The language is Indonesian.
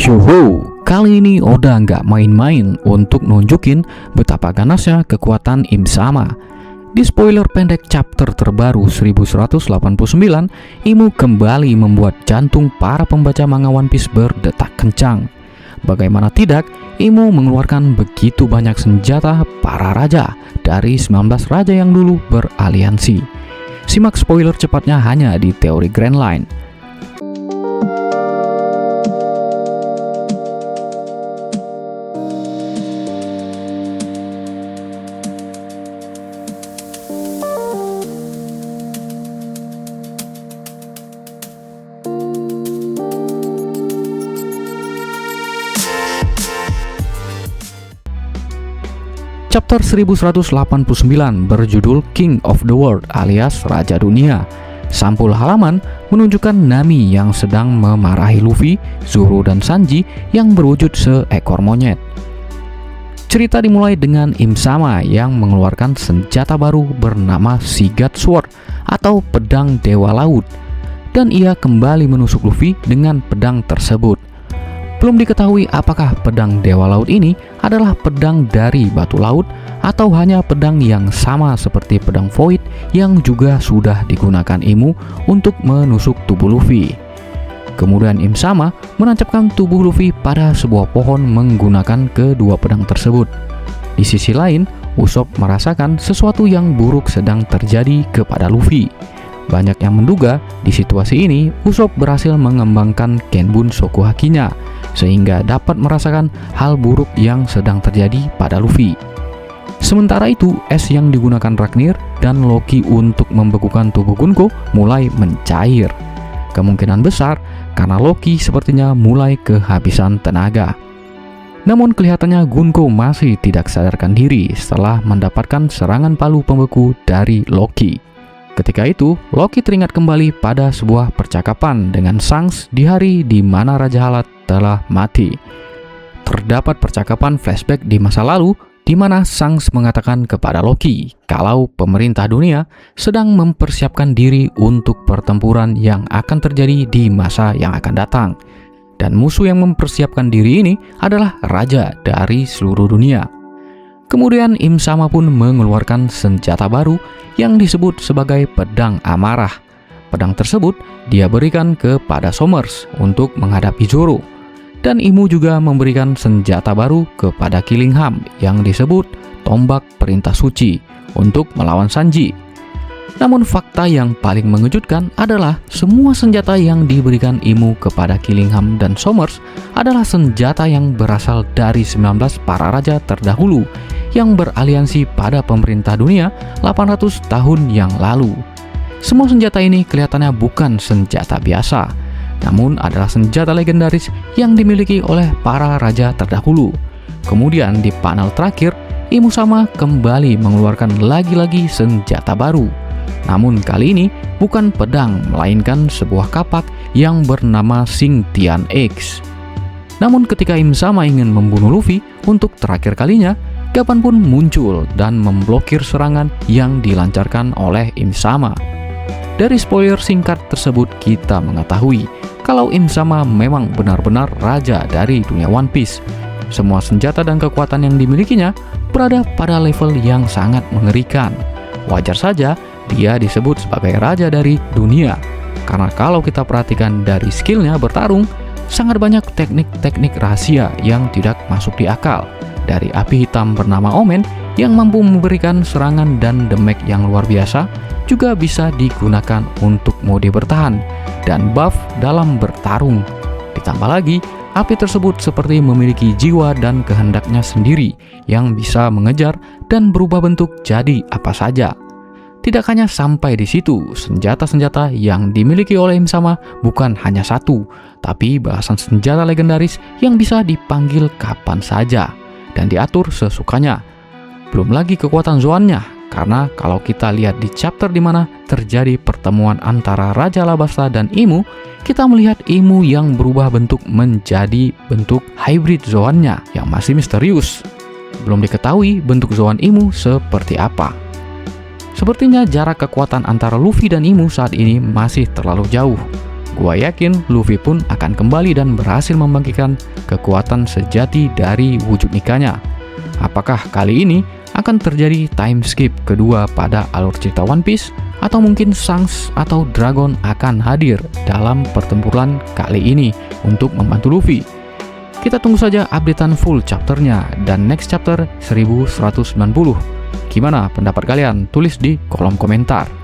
Yoho, kali ini Oda nggak main-main untuk nunjukin betapa ganasnya kekuatan Im Sama. Di spoiler pendek chapter terbaru 1189, Imu kembali membuat jantung para pembaca manga One Piece berdetak kencang. Bagaimana tidak, Imu mengeluarkan begitu banyak senjata para raja dari 19 raja yang dulu beraliansi. Simak spoiler cepatnya hanya di Teori Grand Line. Chapter 1189 berjudul King of the World alias Raja Dunia. Sampul halaman menunjukkan Nami yang sedang memarahi Luffy, Zoro, dan Sanji yang berwujud seekor monyet. Cerita dimulai dengan Im Sama yang mengeluarkan senjata baru bernama Sigurd Sword atau Pedang Dewa Laut, dan ia kembali menusuk Luffy dengan pedang tersebut. Belum diketahui apakah pedang Dewa Laut ini adalah pedang dari batu laut atau hanya pedang yang sama seperti pedang Void yang juga sudah digunakan Imu untuk menusuk tubuh Luffy. Kemudian Im Sama menancapkan tubuh Luffy pada sebuah pohon menggunakan kedua pedang tersebut. Di sisi lain, Usopp merasakan sesuatu yang buruk sedang terjadi kepada Luffy. Banyak yang menduga di situasi ini Usopp berhasil mengembangkan Kenbun Soku Haki-nya sehingga dapat merasakan hal buruk yang sedang terjadi pada Luffy. Sementara itu, es yang digunakan Ragnir dan Loki untuk membekukan tubuh Gunko mulai mencair. Kemungkinan besar karena Loki sepertinya mulai kehabisan tenaga. Namun kelihatannya Gunko masih tidak sadarkan diri setelah mendapatkan serangan palu pembeku dari Loki. Ketika itu, Loki teringat kembali pada sebuah percakapan dengan Shanks di hari di mana Raja Halat telah mati. Terdapat percakapan flashback di masa lalu di mana Shanks mengatakan kepada Loki kalau pemerintah dunia sedang mempersiapkan diri untuk pertempuran yang akan terjadi di masa yang akan datang. Dan musuh yang mempersiapkan diri ini adalah raja dari seluruh dunia. Kemudian Im Sama pun mengeluarkan senjata baru yang disebut sebagai Pedang Amarah. Pedang tersebut dia berikan kepada Sommers untuk menghadapi Zoro. Dan Imu juga memberikan senjata baru kepada Killingham yang disebut Tombak Perintah Suci untuk melawan Sanji. Namun fakta yang paling mengejutkan adalah semua senjata yang diberikan Imu kepada Killingham dan Sommers adalah senjata yang berasal dari 19 para raja terdahulu yang beraliansi pada pemerintah dunia 800 tahun yang lalu. Semua senjata ini kelihatannya bukan senjata biasa, namun adalah senjata legendaris yang dimiliki oleh para raja terdahulu. Kemudian di panel terakhir, Imu Sama kembali mengeluarkan lagi-lagi senjata baru. Namun kali ini bukan pedang, melainkan sebuah kapak yang bernama Xingtian X. Namun ketika Im Sama ingin membunuh Luffy untuk terakhir kalinya, Gaban pun muncul dan memblokir serangan yang dilancarkan oleh Im Sama. Dari spoiler singkat tersebut kita mengetahui kalau Im Sama memang benar-benar raja dari dunia One Piece. Semua senjata dan kekuatan yang dimilikinya berada pada level yang sangat mengerikan. Wajar saja dia disebut sebagai raja dari dunia, karena kalau kita perhatikan dari skillnya bertarung, sangat banyak teknik-teknik rahasia yang tidak masuk di akal. Dari api hitam bernama Omen yang mampu memberikan serangan dan damage yang luar biasa, juga bisa digunakan untuk mode bertahan dan buff dalam bertarung. Ditambah lagi, api tersebut seperti memiliki jiwa dan kehendaknya sendiri yang bisa mengejar dan berubah bentuk jadi apa saja. Tidak hanya sampai di situ, senjata-senjata yang dimiliki oleh Im Sama bukan hanya satu, tapi belasan senjata legendaris yang bisa dipanggil kapan saja dan diatur sesukanya. Belum lagi kekuatan Zoan-nya, karena kalau kita lihat di chapter di mana terjadi pertemuan antara Raja Alabasta dan Imu, kita melihat Imu yang berubah bentuk menjadi bentuk hybrid Zoan-nya yang masih misterius. Belum diketahui bentuk Zoan Imu seperti apa. Sepertinya jarak kekuatan antara Luffy dan Imu saat ini masih terlalu jauh. gua yakin Luffy pun akan kembali dan berhasil membangkitkan kekuatan sejati dari wujud Nikanya. Apakah kali ini akan terjadi time skip kedua pada alur cerita One Piece, atau mungkin Shanks atau Dragon akan hadir dalam pertempuran kali ini untuk membantu Luffy? Kita tunggu saja updatean full chapternya dan next chapter 1190. Gimana pendapat kalian? Tulis di kolom komentar.